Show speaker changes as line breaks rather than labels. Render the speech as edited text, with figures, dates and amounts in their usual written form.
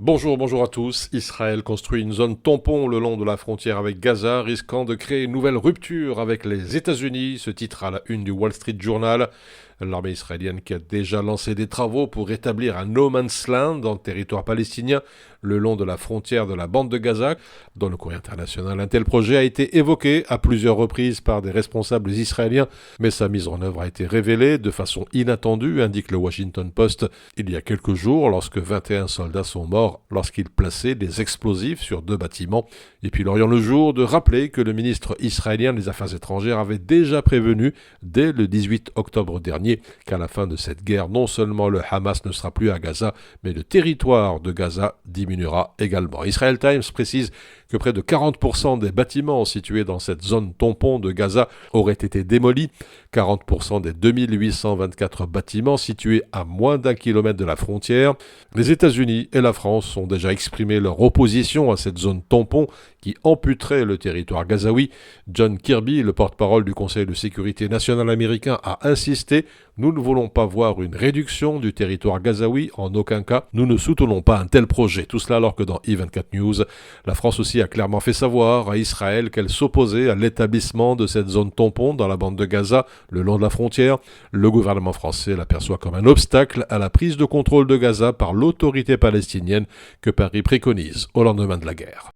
Bonjour à tous. Israël construit une zone tampon le long de la frontière avec Gaza, risquant de créer une nouvelle rupture avec les États-Unis. Ce titre à la une du Wall Street Journal. L'armée israélienne qui a déjà lancé des travaux pour établir un no man's land dans le territoire palestinien le long de la frontière de la bande de Gaza. Dans le courrier international, un tel projet a été évoqué à plusieurs reprises par des responsables israéliens, mais sa mise en œuvre a été révélée de façon inattendue, indique le Washington Post, il y a quelques jours lorsque 21 soldats sont morts lorsqu'ils plaçaient des explosifs sur 2 bâtiments. Et puis l'Orient le jour de rappeler que le ministre israélien des Affaires étrangères avait déjà prévenu dès le 18 octobre dernier qu'à la fin de cette guerre, non seulement le Hamas ne sera plus à Gaza, mais le territoire de Gaza diminuera également. Israel Times précise que près de 40% des bâtiments situés dans cette zone tampon de Gaza auraient été démolis. 40% des 2824 bâtiments situés à moins d'1 kilomètre de la frontière. Les États-Unis et la France ont déjà exprimé leur opposition à cette zone tampon qui amputerait le territoire gazaoui. John Kirby, le porte-parole du Conseil de sécurité nationale américain, a insisté « Nous ne voulons pas voir une réduction du territoire gazaoui, en aucun cas. Nous ne soutenons pas un tel projet. » Tout cela alors que dans E24 News, la France aussi a clairement fait savoir à Israël qu'elle s'opposait à l'établissement de cette zone tampon dans la bande de Gaza, le long de la frontière. Le gouvernement français l'aperçoit comme un obstacle à la prise de contrôle de Gaza par l'autorité palestinienne que Paris préconise au lendemain de la guerre.